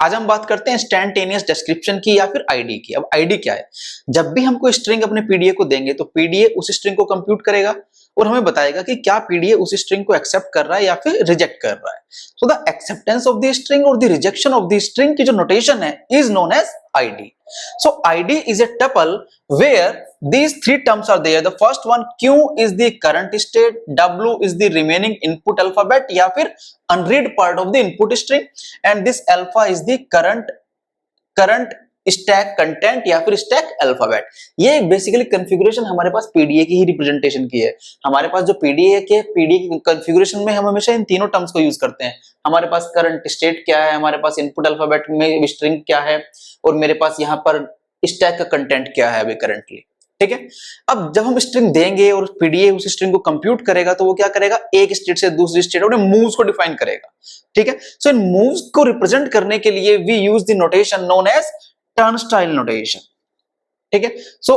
आज हम बात करते हैं इंस्टैंटेनियस डिस्क्रिप्शन की या फिर आईडी की। अब आईडी क्या है? जब भी हम कोई स्ट्रिंग अपने पीडीए को देंगे तो पीडीए उस स्ट्रिंग को कंप्यूट करेगा और हमें बताएगा कि क्या पीडीए उस स्ट्रिंग को एक्सेप्ट कर रहा है या फिर रिजेक्ट कर रहा है। So the acceptance of the string और the rejection of the string की जो नोटेशन है is known as ID. So ID is a tuple where these three terms are there. The first one Q is the current state, W is the remaining input alphabet या फिर unread part of the input string, and this alpha is the current stack content या फिर stack alphabet. ये basically configuration हमारे पास PDA की ही representation की है। हमारे पास जो पीडीए की कॉन्फ़िगरेशन में हम हमेशा इन तीनों टर्म्स को यूज करते हैं। हमारे पास करंट स्टेट क्या है, हमारे पास इनपुट अल्फाबेट में स्ट्रिंग क्या है, और मेरे पास यहाँ पर स्टैक का कंटेंट क्या है अभी करंटली। ठीक है, अब जब हम स्ट्रिंग देंगे और पीडीए उस स्ट्रिंग को कंप्यूट करेगा तो वो क्या करेगा, एक स्टेट से दूसरी स्टेट और मूव्स को डिफाइन करेगा। ठीक है, सो इन मूव्स को रिप्रेजेंट करने के लिए we use the notation known as turnstile notation. ठीक है, सो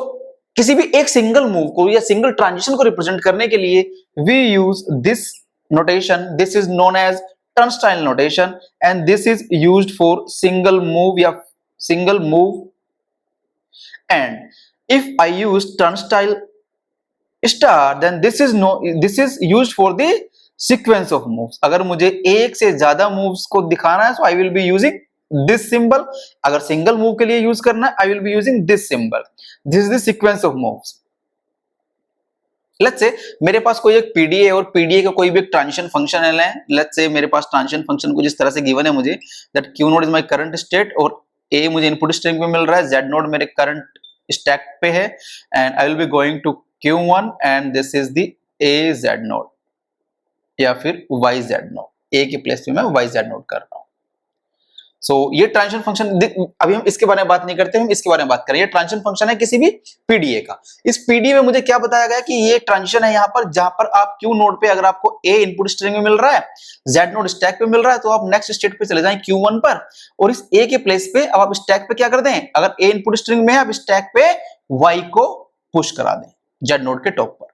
किसी भी एक सिंगल मूव को या सिंगल ट्रांजिशन को रिप्रेजेंट करने के लिए we use this notation. This is known as turnstile notation and this is used for single move या single move. And if I use turnstile star then this is used for the sequence of moves। अगर मुझे एक से ज्यादा moves को दिखाना है so I will be using this symbol। अगर सिंगल मूव के लिए यूज करना है I will be using this symbol। this is the sequence of moves। Let's say मेरे पास कोई एक पीडीए और पीडीए का कोई भी एक ट्रांजिशन फंक्शन है। लेट्स से मेरे पास ट्रांजिशन फंक्शन कुछ इस तरह से गिवन है मुझे, that Q node is my current state और ए मुझे इनपुट स्ट्रिंग में मिल रहा है, जेड नोड मेरे करंट स्टैक पे है, and I will be going to Q1 and this is the A Z node या फिर Y Z नोड। A के प्लेस पे मैं Y Z नोड कर रहा हूं। सो ये ट्रांजिशन फंक्शन, अभी हम इसके बारे में बात नहीं करते, हम इसके बारे में बात करें। ये ट्रांजिशन फंक्शन है किसी भी पीडीए का। इस पीडीए में मुझे क्या बताया गया कि ये ट्रांजिशन है यहाँ पर, जहां पर आप Q नोड पे अगर आपको A इनपुट स्ट्रिंग में मिल रहा है, Z नोड स्टैक पे मिल रहा है, तो आप नेक्स्ट स्टेट पे चले जाएं Q1 पर, और इस A के प्लेस पे अब आप स्टैक पे क्या कर दें, अगर A इनपुट स्ट्रिंग में है आप स्टैक पे Y को पुश करा दें Z नोड के टॉप पर।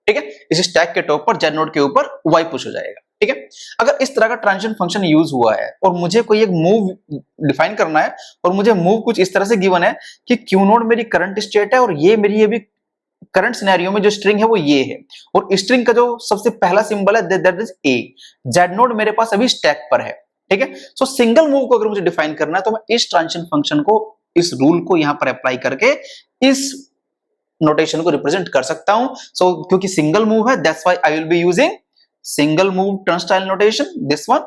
ठीक है, इस स्टैक के टॉप पर Z नोड के ऊपर Y पुश हो जाएगा। ठीक है, अगर इस तरह का ट्रांजिशन फंक्शन यूज हुआ है और मुझे कोई एक मूव डिफाइन करना है और मुझे मूव कुछ इस तरह से गिवन है कि Q नोड मेरी करंट स्टेट है और ये मेरी ये भी करंट सिनेरियो में जो स्ट्रिंग है वो ये है, और स्ट्रिंग का जो सबसे पहला सिंबल है that is A। Z node मेरे पास अभी स्टैक पर है। ठीक है, सो सिंगल मूव को अगर मुझे डिफाइन करना है तो मैं इस ट्रांजिशन फंक्शन को, इस रूल को यहां पर अप्लाई करके इस नोटेशन को रिप्रेजेंट कर सकता हूं। सो क्योंकि सिंगल मूव है that's why I will be using single move turnstile notation, this one.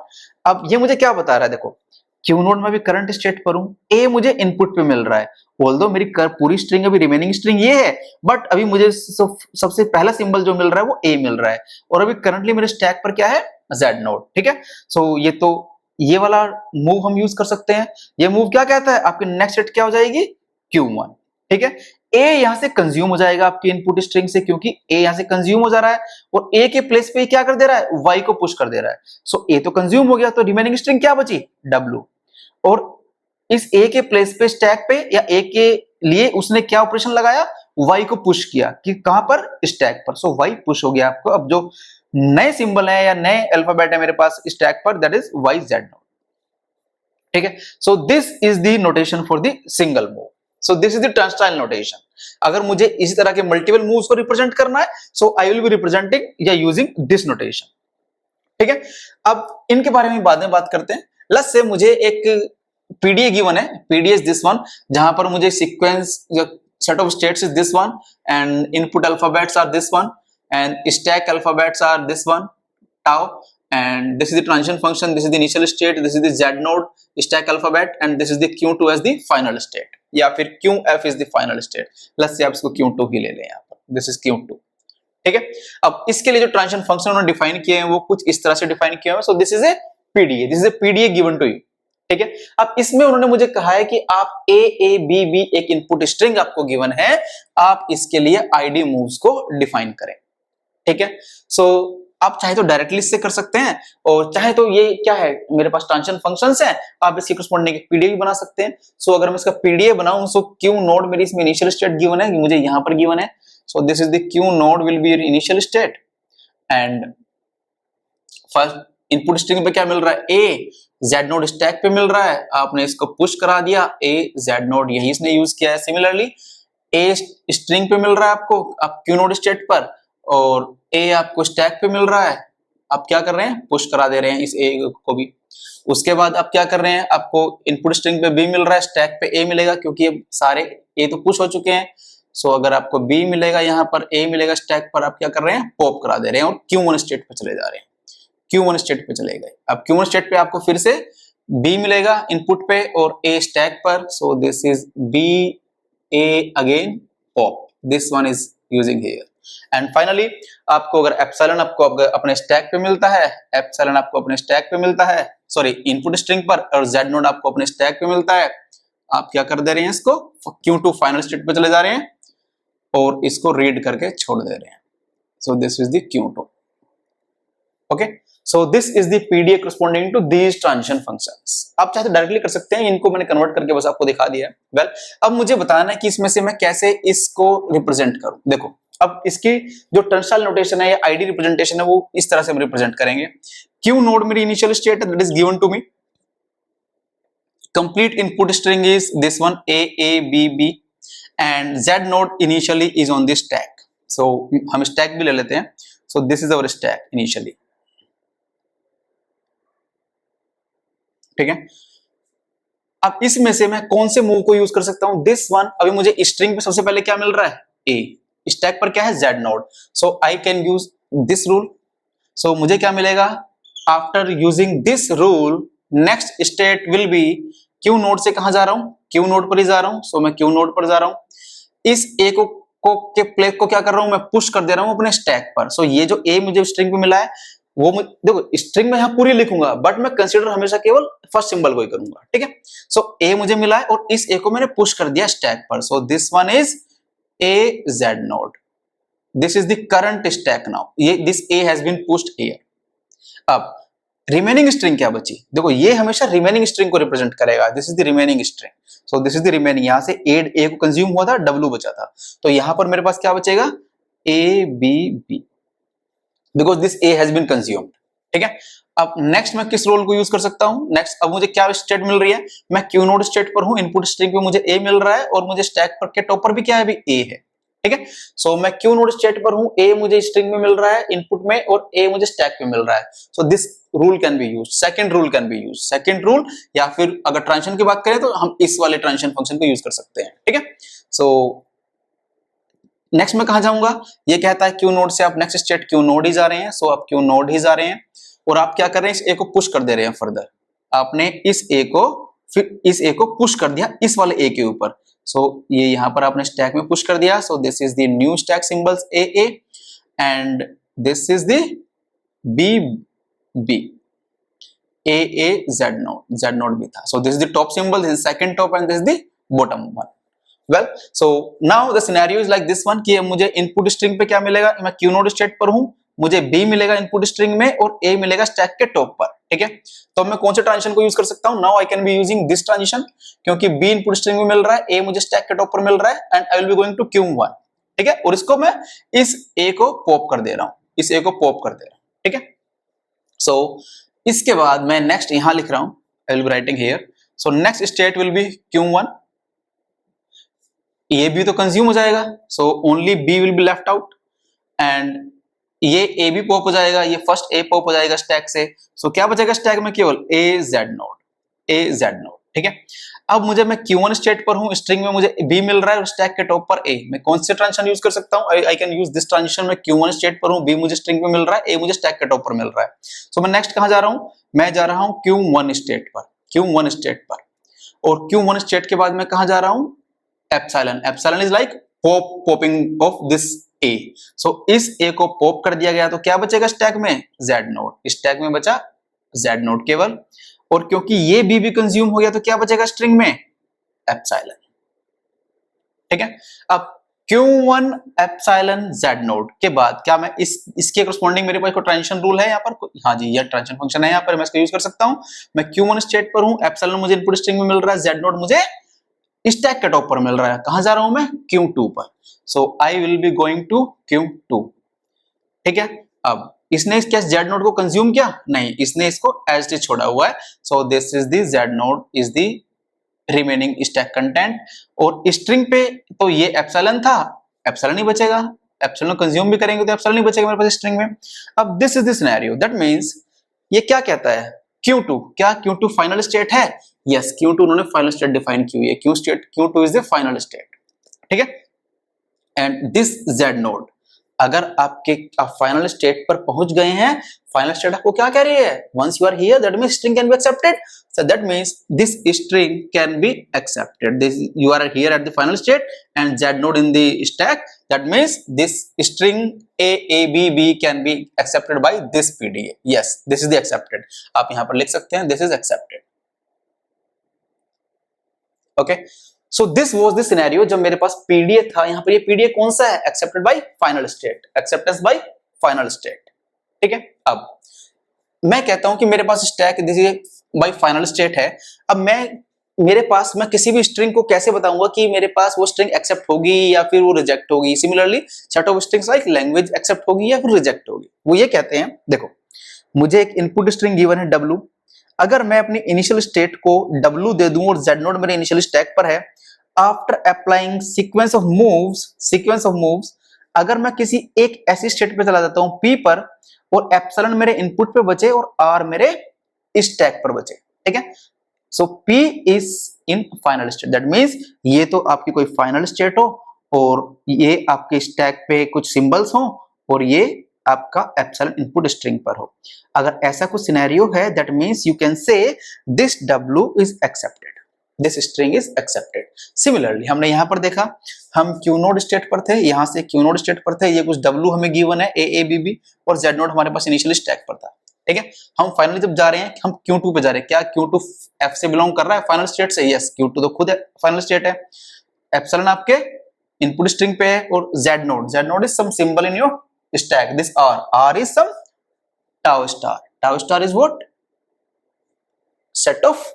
अब ये मुझे क्या बता रहा है, देखो Q नोड में भी करंट स्टेट पर हूं, A मुझे इनपुट पे मिल रहा है, ऑल्दो मेरी पूरी स्ट्रिंग अभी रिमेनिंग स्ट्रिंग ये है, बट अभी मुझे सबसे पहला सिंबल जो मिल रहा है वो A मिल रहा है, और अभी करंटली मेरे स्टैक पर क्या है, Z नोड। ठीक है, सो ये तो ये वाला मूव हम यूज कर सकते हैं। ये मूव क्या कहता है, आपकी नेक्स्ट स्टेट क्या हो जाएगी, Q1। ठीक है, A यहां से कंज्यूम हो जाएगा आपकी इनपुट स्ट्रिंग से, क्योंकि A यहां से कंज्यूम हो जा रहा है, और A के प्लेस पे क्या कर दे रहा है, Y को पुश कर दे रहा है। सो A तो कंज्यूम हो गया, तो रिमेनिंग स्ट्रिंग क्या बची, W। और इस A के प्लेस पे स्टैक पे या A के लिए उसने क्या ऑपरेशन लगाया, Y को पुश किया, कि कहां पर, स्टैक पर। सो Y पुश हो गया आपको। अब जो नए सिंबल है या नए अल्फाबेट है मेरे पास स्टैक पर, that is Y Z node. ठीक है, सो this is the notation for the single move. So this is the turnstile notation. अगर मुझे इसी तरह के मल्टीपल मूव्स को रिप्रेजेंट करना है, सो आई विल बी रिप्रेजेंटिंग या यूजिंग दिस नोटेशन। ठीक है, अब इनके बारे में बाद में बात करते हैं। लेट्स से मुझे एक पीडीए गिवन है, पीडीए इज दिस वन, जहां पर मुझे sequence set of states is this one, and input alphabets are this one, and stack alphabets are this one, tau, and this is the transition function, this is the initial state, this is the Z node stack alphabet, and this is the Q2 as the final state, या फिर QF is the final state। let's say आप इसको Q2 ही ले लें यहाँ पर, this is Q2। ठीक है, अब इसके लिए जो ट्रांजिशन फंक्शन उन्होंने डिफाइन किए हैं वो कुछ इस तरह से डिफाइन किए हैं। So this is a PDA, this is a PDA given to you. ठीक है, अब इसमें उन्होंने मुझे कहा है कि आप A एक इनपुट स्ट्रिंग आपको गिवन है, आप इसके लिए आईडी मूव्स को डिफाइन करें। ठीक है, सो आप चाहे तो डायरेक्टली इससे कर सकते हैं, और चाहे तो ये क्या है, मेरे पास ट्रांजिशन फंक्शंस हैं, आप इसकी करस्पॉन्डिंग एक पीडीए भी बना सकते हैं। सो अगर मैं इसका पीडीए बनाऊं, सो Q नोड मेरी इसमें इनिशियल स्टेट गिवन है, मुझे यहां पर गिवन है। सो this is the Q node will be your initial state, and first input string पे क्या मिल रहा है, ए जेड नोड स्टैक पे मिल रहा है, आपने इसको पुश करा दिया, ए जेड नोड यही इसने यूज किया है। सिमिलरली ए स्ट्रिंग पे मिल रहा है आपको, आप क्यू नोड स्टेट पर, और ए आपको स्टैक पे मिल रहा है, आप क्या कर रहे हैं, पुश करा दे रहे हैं इस ए को भी। उसके बाद आप क्या कर रहे हैं, आपको इनपुट स्ट्रिंग पे बी मिल रहा है, स्टैक पे ए मिलेगा, क्योंकि ये सारे ए तो पुश हो चुके हैं। सो अगर आपको बी मिलेगा, यहाँ पर ए मिलेगा स्टैक पर, आप क्या कर रहे हैं, पॉप करा दे रहे हैं और Q1 स्टेट पे चले जा रहे हैं, Q1 स्टेट पे चले गए। अब Q1 स्टेट पे आपको फिर से बी मिलेगा इनपुट पे और ए स्टैक पर, so this is B A again pop, this one is using here. And finally आपको अगर एप्सिलॉन आपको अपने स्टैक पे मिलता है, एप्सिलॉन आपको अपने स्टैक पे मिलता है, सॉरी इनपुट स्ट्रिंग पर, और जेड नोड आपको अपने स्टैक पे मिलता है, आप क्या कर दे रहे हैं, इसको Q2 फाइनल स्टेट पे चले जा रहे हैं और इसको रीड करके छोड़ दे रहे हैं। So this is the Q2। Okay, so this is the PDA corresponding to these transition functions. आप चाहे तो डायरेक्टली कर सकते हैं, इनको मैंने कन्वर्ट करके बस आपको दिखा दिया है। वेल, अब मुझे बताना है कि इसमें से मैं कैसे इसको रिप्रेजेंट करूं। देखो, अब इसकी जो टर्नस्टाइल नोटेशन है या आईडी रिप्रेजेंटेशन है वो इस तरह से हम रिप्रेजेंट करेंगे। क्यू नोड मेरी इनिशियल स्टेट है, that is given to me. Complete input string is this one A B B, and Z node initially is on this stack. So हम स्टैक भी ले लेते हैं। So this is our stack initially, ठीक है। अब इसमें से मैं कौन से मूव को यूज कर सकता हूं, दिस वन। अभी मुझे स्ट्रिंग पे सबसे पहले क्या मिल रहा है, ए, स्टैक पर क्या है, Z node, so I can use this rule. So मुझे क्या मिलेगा, after using this rule next state will be, Q node से कहां जा रहा हूं, क्यू नोड पर ही जा रहा हूं, सो मैं क्यू नोड पर जा रहा हूं। इस ए को के प्लेस को क्या कर रहा हूं, मैं पुश कर दे रहा हूं अपने स्टैक पर। सो ये जो ए मुझे स्ट्रिंग पे मिला है वो देखो स्ट्रिंग में यहां पूरी लिखूंगा, बट मैं कंसीडर हमेशा केवल फर्स्ट सिंबल को ही करूंगा, ठीक है। सो ए मुझे मिला है और इस ए को मैंने पुश कर दिया स्टैक पर। So this one is A Z node, this is the current stack now, ये this A has been pushed here. अब रिमेनिंग स्ट्रिंग क्या बची, देखो ये हमेशा रिमेनिंग स्ट्रिंग को रिप्रेजेंट करेगा, this is the remaining string. So this is the remaining, यहां से ए को कंज्यूम हुआ था, डब्ल्यू बचा था, तो यहां पर मेरे पास क्या बचेगा, A B B, because this A has been consumed, ठीक है। अब नेक्स्ट मैं किस रोल को यूज कर सकता हूं, नेक्स्ट अब मुझे क्या स्टेट मिल रही है, मैं क्यू नोड स्टेट पर हूं, इनपुट स्ट्रिंग पे मुझे ए मिल रहा है और मुझे स्टैक पर के टॉप पर भी क्या है, अभी ए है, ठीक है। सो मैं क्यू नोड स्टेट पर हूं, ए मुझे स्ट्रिंग में मिल रहा है इनपुट में और ए मुझे स्टैक पे मिल रहा है। So this rule can be use, second rule can be use, second rule, या फिर अगर ट्रांजिशन की बात करें तो हम इस वाले ट्रांजिशन फंक्शन को यूज कर सकते हैं, ठीक है। सो नेक्स्ट मैं कहां जाऊंगा, ये कहता है क्यू नोड से आप नेक्स्ट स्टेट क्यू नोड ही जा रहे हैं, सो आप क्यू नोड ही जा रहे हैं और आप क्या कर रहे हैं, इस ए को पुश कर दे रहे हैं फर्दर। आपने इस ए को फिर इस ए को पुश कर दिया इस वाले ए के ऊपर, सो ये यहां पर आपने स्टैक में पुश कर दिया। So this is the new stack symbols A and this is the B B, A Z node भी था। So this is the top symbol, this is second top and this is the bottom one. Well, so now the scenario is like this one कि मुझे input string पे क्या मिलेगा, मैं Q node state पर हूं, मुझे बी मिलेगा इनपुट स्ट्रिंग में और ए मिलेगा स्टैक के टॉप पर, ठीक है। तो मैं कौन से ट्रांजिशन को यूज कर सकता हूं, now I can be using this transition, क्योंकि बी इनपुट स्ट्रिंग में मिल रहा है, ए मुझे स्टैक के टॉप पर मिल रहा है, and I will be going to Q1, ठीक है। और इसको मैं इस ए को पॉप कर दे रहा हूं, इस ए को पॉप कर दे रहा हूं, ठीक है। सो इसके बाद मैं नेक्स्ट यहां लिख रहा हूं, I will be writing here, so next state will be Q1, ये भी तो कंज्यूम हो जाएगा, so only B will be left out, and ये ए भी पॉप हो जाएगा, ये फर्स्ट ए पॉप हो जाएगा स्टैक से। सो क्या बचेगा स्टैक में, केवल ए जेड नोड, ठीक है। अब मुझे मैं Q1 स्टेट पर हूं, स्ट्रिंग में मुझे बी मिल रहा है और स्टैक के टॉप पर ए, मैं कौन से ट्रांजिशन यूज कर सकता हूं, आई कैन यूज दिस ट्रांजिशन। मैं Q1 स्टेट पर हूं, बी मुझे स्ट्रिंग में मिल रहा है, ए मुझे स्टैक के टॉप पर मिल रहा है। सो मैं नेक्स्ट कहां जा रहा हूं, मैं जा रहा हूं Q1 स्टेट पर, और Q1 स्टेट के बाद मैं कहां जा रहा हूं, epsilon is like popping off this A. So इस ए को पॉप कर दिया गया तो क्या बचेगा स्टैक में, जेड नोड, स्टैक में बचा जेड नोड केवल, और क्योंकि ये बी भी कंज्यूम हो गया तो क्या बचेगा स्ट्रिंग में, एप्सिलॉन, ठीक है। अब Q1 एप्सिलॉन जेड नोड के बाद क्या मैं इसके करस्पॉन्डिंग मेरे पास कोई ट्रांजिशन रूल है यहाँ पर, हाँ जी, ये ट्रांजिशन फंक्शन है यहाँ पर, मैं इसको यूज कर सकता हूँ। मैं Q1 स्टेट पर हूँ, एप्सिलॉन मुझे इनपुट स्ट्रिंग में मिल रहा है, जेड नोड मुझे स्टैक के टॉप पर मिल रहा है, कहां जा रहा हूं मैं, Q2 पर। So I will be going to Q2, ठीक है। अब इसने क्या जेड नोड को कंज्यूम किया? नहीं, इसने इसको एज इट इज छोड़ा हुआ है। सो this is the Z node is the remaining stack content. और स्ट्रिंग पे तो ये एप्सिलॉन था, एप्सिलॉन ही बचेगा, एप्सिलॉन कंज्यूम भी करेंगे तो एप्सिलॉन ही बचेगा मेरे पास स्ट्रिंग में। अब this is the scenario, that means ये क्या कहता है Q2, क्या Q2 फाइनल स्टेट है? यस, Q2 उन्होंने फाइनल स्टेट डिफाइन की हुई है, Q2 is the final state, ठीक है। एंड दिस जेड नोड, अगर आप फाइनल स्टेट पर पहुंच गए हैं, फाइनल स्टेट आपको क्या कह रही है? Once you are here that means string can be accepted, so that means this string can be accepted. This, you are here at the final state and z node in the stack, that means this string a b can be accepted by this pda. Yes, this is the accepted, आप यहां पर लिख सकते हैं this is accepted. Okay, so this was the scenario जब मेरे पास pda था। यहां पर ये pda कौन सा है? accepted by final state, acceptance by final state, ठीक है। अब मैं कहता हूं कि मेरे पास स्टैक बाय फाइनल स्टेट है। अब मेरे पास मैं किसी भी स्ट्रिंग को कैसे बताऊंगा कि मेरे पास वो स्ट्रिंग एक्सेप्ट होगी या फिर वो रिजेक्ट होगी? Similarly set of strings like language accept होगी या फिर रिजेक्ट होगी। वो ये कहते हैं, देखो मुझे एक इनपुट स्ट्रिंग गिवन है w, अगर मैं अपनी इनिशियल स्टेट को w दे दूं और z नोड मेरे इनिशियल स्टैक पर है, after applying sequence of moves, अगर मैं किसी एक ऐसी स्टेट पे चला जाता हूं p पर, और एप्सिलॉन मेरे इनपुट पे बचे और r मेरे स्टैक पर बचे, ठीक है। सो p is in final state, that means ये तो आपकी कोई फाइनल स्टेट हो और ये आपके स्टैक पे कुछ सिंबल्स हो और ये आपका एप्सिलॉन इनपुट स्ट्रिंग पर हो। अगर ऐसा कुछ सिनेरियो है, that means you can say this w is accepted, this string is accepted. Similarly हमने यहां पर देखा, हम क्यू नोड स्टेट पर थे, यहां से क्यू नोड स्टेट पर थे, ये कुछ w हमें गिवन है a और z नोड हमारे पास इनिशियल स्टैक पर था, ठीक है। हम फाइनली जब जा रहे हैं, हम Q2 पे जा रहे हैं, क्या Q2 F से बिलोंग कर रहा है फाइनल स्टेट से? यस, Q2 तो खुद फाइनल स्टेट है। एप्सिलॉन आपके इनपुट स्ट्रिंग पे है और Z node is some symbol in your stack, this R is some tau star is what? Set of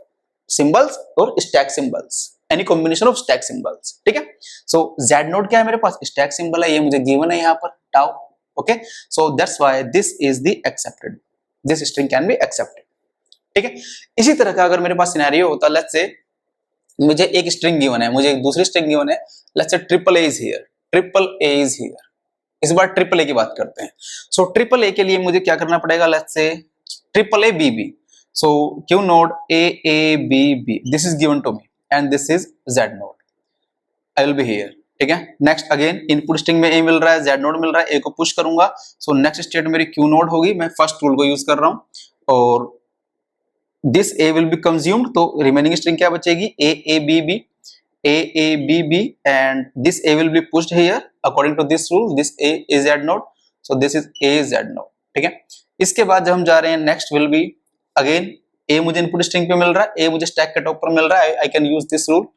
symbols और stack symbols, any combination of stack symbols, ठीक है। सो Z node क्या है मेरे पास? स्टैक सिंबल है, ये मुझे गिवन है यहाँ पर tau, okay. So that's why this is the accepted, this string can be accepted, ठीक है। इसी तरह का अगर मेरे पास सिनेरियो होता, लेट्स से मुझे एक स्ट्रिंग गिवन है, मुझे एक दूसरी स्ट्रिंग गिवन है, let's say triple A is here, इस बार ट्रिपल ए की बात करते हैं। सो ट्रिपल ए के लिए मुझे क्या करना पड़ेगा? Let's say triple A B B, so Q node A B B, this is given to me and this is Z node, I will be here, ठीक है। नेक्स्ट अगेन इनपुट स्ट्रिंग में ए मिल रहा है, जेड नोड मिल रहा है, ए को push करूंगा, सो next state मेरी क्यू नोड होगी, मैं फर्स्ट रूल को यूज कर रहा हूं और this A will be consumed, तो रिमेनिंग स्ट्रिंग क्या बचेगी? A B B and this A will be pushed here according to this rule, this A is Z node, so this is A Z node, ठीक है। इसके बाद जब हम जा रहे हैं, next will be again A मुझे इनपुट स्ट्रिंग पे मिल रहा है, ए मुझे स्टैक के टॉप पर मिल रहा है, आई can use this rule,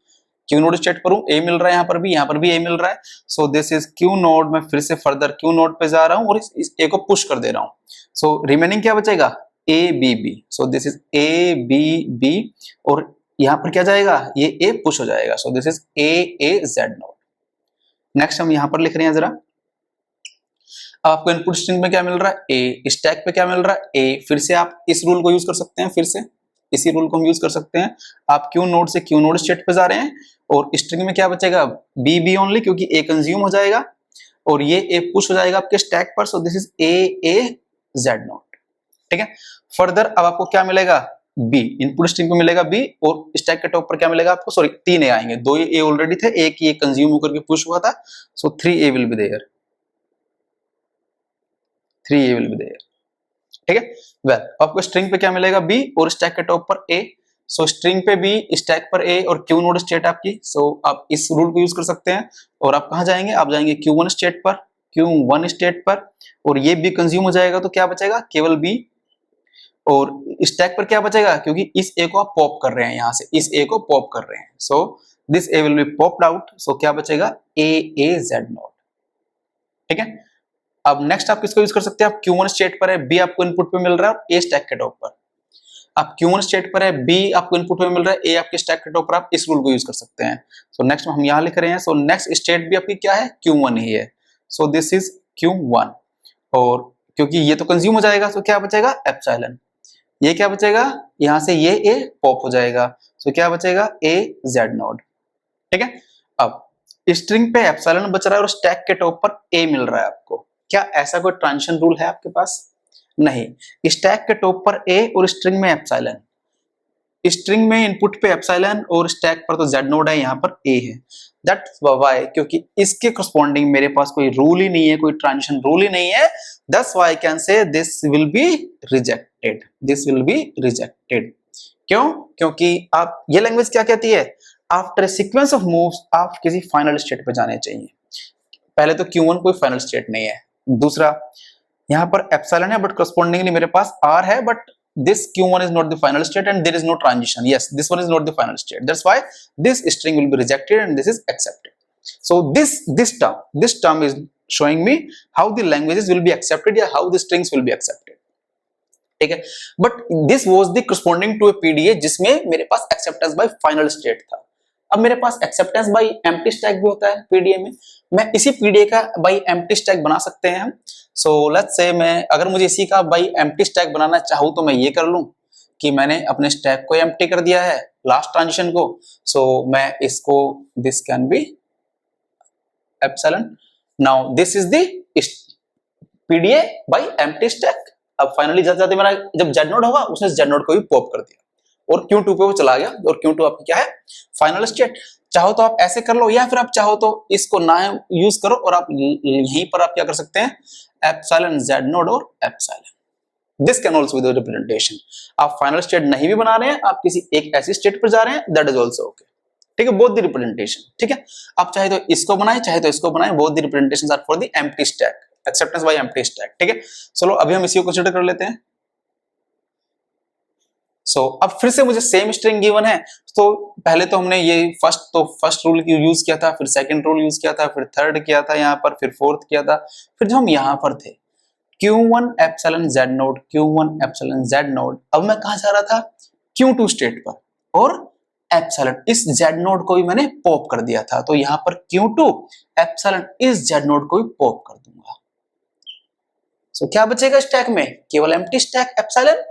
Q node state पर हूं, ए मिल रहा है यहाँ पर भी ए मिल रहा है, सो दिस इज क्यू नोड, मैं फिर से फर्दर क्यू नोड पे जा रहा हूं और इस ए को पुश कर दे रहा हूं, सो रिमेनिंग क्या बचेगा? A B B, so this is A B B और यहाँ पर क्या जाएगा? ये ए पुश हो जाएगा, सो this is A Z node. Next हम यहाँ पर लिख रहे हैं जरा, आपको इनपुट स्ट्रिंग में क्या मिल रहा है? ए, स्टैक पे क्या मिल रहा है? ए, फिर से आप इस रूल को यूज कर सकते हैं, फिर से इसी रूल को हम यूज कर सकते हैं। आप क्यू नोड से क्यू नोड स्टेट पे जा रहे हैं और स्ट्रिंग में क्या बचेगा? बी बी ओनली, क्योंकि ए कंज्यूम हो जाएगा और ये ए पुश हो जाएगा आपके स्टैक पर, so this is A Z node, ठीक है। फर्दर अब आपको क्या मिलेगा? बी, इनपुट स्ट्रिंग पे मिलेगा बी और स्टैक के टॉप पर क्या मिलेगा आपको? सॉरी, 3 ए आएंगे, 2 ए ऑलरेडी थे, एक ये कंज्यूम होकर के पुश हुआ था, so 3 A will be there, 3 A will be there, ठीक है। वेल, आपको स्ट्रिंग पे क्या मिलेगा? बी और स्टैक के टॉप पर ए, सो स्ट्रिंग पे बी, स्टैक पर ए और क्यू नोड स्टेट आपकी, सो आप इस रूल को यूज कर सकते हैं और आप कहां जाएंगे? आप जाएंगे Q1 स्टेट पर, Q1 स्टेट पर और ये बी कंज्यूम हो जाएगा, तो क्या बचेगा? केवल बी और स्टैक पर क्या बचेगा? क्योंकि इस ए को आप पॉप कर रहे हैं, यहां से इस ए को पॉप कर रहे हैं, so this A will be popped out, so क्या बचेगा? ए जेड नोड, ठीक है। अब नेक्स्ट आप किसको यूज कर सकते हैं? आप Q1 स्टेट पर है, बी आपको इनपुट पे मिल रहा है और ए स्टैक के टॉप पर, आप Q1 स्टेट पर है, बी आपको इनपुट पे मिल रहा है, ए आपके स्टैक के टॉप पर, आप इस रूल को यूज कर सकते हैं। सो नेक्स्ट हम यहां लिख रहे हैं, सो नेक्स्ट स्टेट भी आपकी क्या है? Q1 ही है, सो दिस इज Q1 और क्योंकि ये तो कंज्यूम हो जाएगा, तो क्या बचेगा एप्सिलॉन। ये क्या बचेगा, यहां से ये ए पॉप हो जाएगा, तो क्या बचेगा ए जेड नॉट। ठीक है, अब स्ट्रिंग पे एप्सिलॉन बच रहा है और स्टैक के टॉप पर ए मिल रहा है आपको। क्या ऐसा कोई ट्रांजिशन रूल है आपके पास? नहीं, स्टैक के टॉप पर ए और स्ट्रिंग में एप्सिलॉन। स्ट्रिंग में इनपुट पे एप्सिलॉन और स्टैक पर तो जेड नोड है, यहाँ पर ए है। दैट्स व्हाई, क्योंकि इसके करस्पॉन्डिंग मेरे पास कोई रूल ही नहीं है, कोई ट्रांजिशन रूल ही नहीं है। That's why I can say this will be rejected, this will be rejected. क्यों? क्योंकि आप ये लैंग्वेज क्या कहती है, आफ्टर सीक्वेंस ऑफ मूव्स आप किसी फाइनल स्टेट पे जाने चाहिए। पहले तो Q1 कोई फाइनल स्टेट नहीं है, दूसरा यहाँ पर एप्सिलॉन है बट करस्पॉन्डिंगली मेरे पास R है, but this Q1 is not the final state and there is no transition. Yes, this one is not the final state. That's why this string will be rejected and this is accepted. So this term is showing me how the languages will be accepted या how the strings will be accepted. ठीक है, but this was the corresponding to a PDA जिसमें मेरे पास acceptance by final state था। अब मेरे पास acceptance by empty stack भी होता है PDA में। मैं इसी PDA का by empty stack बना सकते हैं हम। So let's say मैं अगर मुझे इसी का by empty stack बनाना चाहूँ तो मैं ये कर लूँ कि मैंने अपने stack को empty कर दिया है last transition को। So मैं इसको this can be epsilon. Now this is the PDA by empty stack। अब फाइनली जाते जाते मेरा जब जेड नोड होगा उसने जेड नोड को भी पॉप कर दिया और Q2 पे वो चला गया और Q2 आपकी क्या है फाइनल स्टेट। चाहो तो आप ऐसे कर लो या फिर आप चाहो तो इसको ना यूज करो और आप यहीं पर आप क्या कर सकते हैं एप्सिलॉन जेड नोड और epsilon. This can also be the representation. आप फाइनल स्टेट नहीं भी बना रहे हैं, आप किसी एक ऐसी स्टेट पर जा रहे हैं, दैट इज आल्सो ओके। ठीक है, बोथ द रिप्रेजेंटेशन। ठीक है, आप चाहे तो इसको बनाएं चाहे तो इसको बनाएं, both the representations are for the empty stack, acceptance by empty stack. ठीक है, चलो अभी हम इसी को कंसीडर कर लेते हैं। अब फिर से मुझे सेम स्ट्रिंग गिवन है, तो पहले तो हमने ये फर्स्ट रूल यूज किया था, फिर सेकंड रूल यूज किया था, फिर थर्ड किया था यहाँ पर, फिर फोर्थ किया था, फिर जो हम यहाँ पर थे Q1 epsilon Z node, Q1 epsilon Z node. अब मैं कहाँ जा रहा था Q2 स्टेट पर और एप्सिलॉन इस जेड नोड को भी मैंने पॉप कर दिया था, तो यहाँ पर Q2 एप्सिलॉन इस जेड नोड को भी पॉप कर दूंगा। क्या बचेगा स्टैक में, केवल एम्प्टी स्टैक एप्सिलॉन।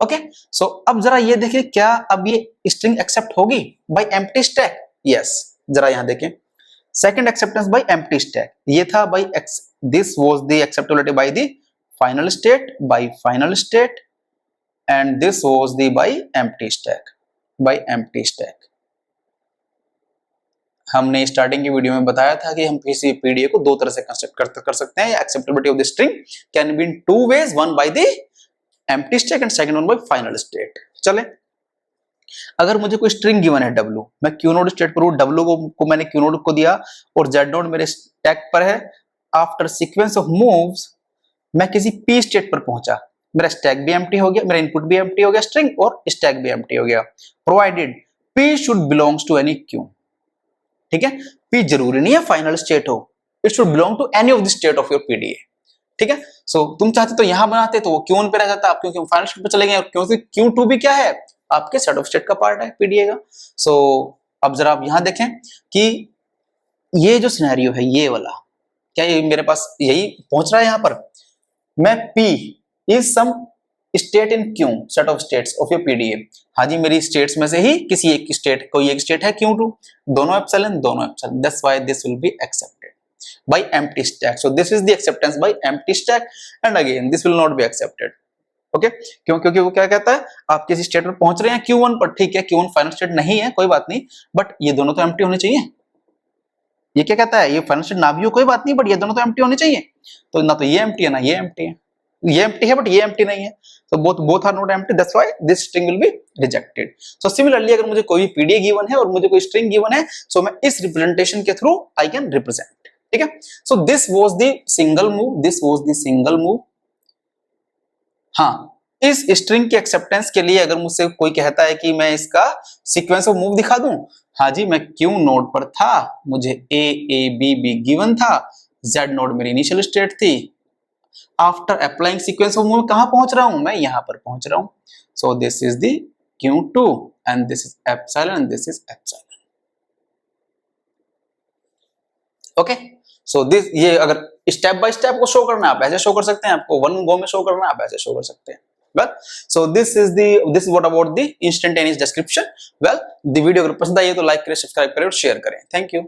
ओके, अब जरा ये देखिए क्या अब ये स्ट्रिंग एक्सेप्ट होगी बाय एम्प्टी स्टैक? यस, जरा यहां देखें second acceptance by empty stack ये था by this was the acceptability by the final state and this was the by empty stack. हमने स्टार्टिंग की वीडियो में बताया था कि हम किसी पीडीए को दो तरह से कंस्ट्रक्ट कर सकते हैं। Acceptability of the string can be in two ways, one by the empty stack and second one by final state. चले, अगर मुझे कोई स्ट्रिंग गिवन है W, मैं Q नोड स्टेट पर हूं, W को मैंने Q नोड को दिया और Z नोड मेरे स्टैक पर है। आफ्टर सीक्वेंस ऑफ मूव्स मैं किसी P स्टेट पर पहुंचा, मेरा स्टैक भी एम्प्टी हो गया, मेरा इनपुट भी एम्प्टी हो गया स्ट्रिंग और स्टैक भी एम्प्टी हो गया, provided P should belongs to any Q। ठीक है, P जरूरी नहीं है फाइनल स्टेट हो, it should belong to any of the state of your PDA. ठीक है, तुम चाहते तो यहां बनाते तो वो Q1 पे रह जाता, आप क्योंकि फाइनल स्टेट पे चले गए और क्योंकि Q2 भी क्या है आपके सेट ऑफ स्टेट का पार्ट है पीडीए का। अब जरा आप यहां देखें कि ये जो सिनेरियो है ये वाला, क्या ये मेरे पास यही पहुंच रहा है यहाँ पर, मैं P is some state in Q, set of states of your PDA. हाँ जी, मेरी स्टेट्स में से ही किसी एक स्टेट, कोई एक स्टेट है Q2, दोनों epsilon, that's why this will be accepted by empty stack. So this is the acceptance by empty stack and again this will not be accepted. Okay, क्योंकि वो क्या कहता है, आप किसी स्टेट पर पहुंच रहे हैं Q1 पर, ठीक है Q1 फाइनल स्टेट नहीं है कोई बात नहीं, बट ये दोनों तो एम्प्टी होने चाहिए। ये क्या कहता है, ये फाइनल स्टेट ना भी हो कोई बात नहीं, बट ये दोनों तो एम्प्टी होने चाहिए। तो ना तो ये एम्प्टी है ना ये एम्प्टी है, ये एम्प्टी है बट ये एम्प्टी नहीं है, तो both are not empty, that's why this string will be rejected. So similarly अगर मुझे कोई पीडीए गिवन है और मुझे कोई स्ट्रिंग गिवन है, सो मैं इस रिप्रेजेंटेशन के थ्रू आई कैन रिप्रेजेंट। ठीक है, so this was the single move. हाँ, इस स्ट्रिंग के एक्सेप्टेंस के लिए अगर मुझसे कोई कहता है कि मैं इसका सीक्वेंस ऑफ मूव दिखा दूं, हाँ जी, मैं Q नोड पर था, मुझे A गिवन था, Z नोड मेरी इनिशियल स्टेट थी, after applying sequence of move कहां पहुंच रहा हूं, मैं यहां पर पहुंच रहा हूं। सो this is the Q2 and this is epsilon, this is epsilon. Okay, so this, ये अगर स्टेप बाय स्टेप को शो करना है आप ऐसे शो कर सकते हैं, आपको वन गो में शो करना है आप ऐसे शो कर सकते हैं। Well so this is what about the instantaneous description. Well the video अगर पसंद आई है तो लाइक करें, सब्सक्राइब करें और शेयर करें। Thank you.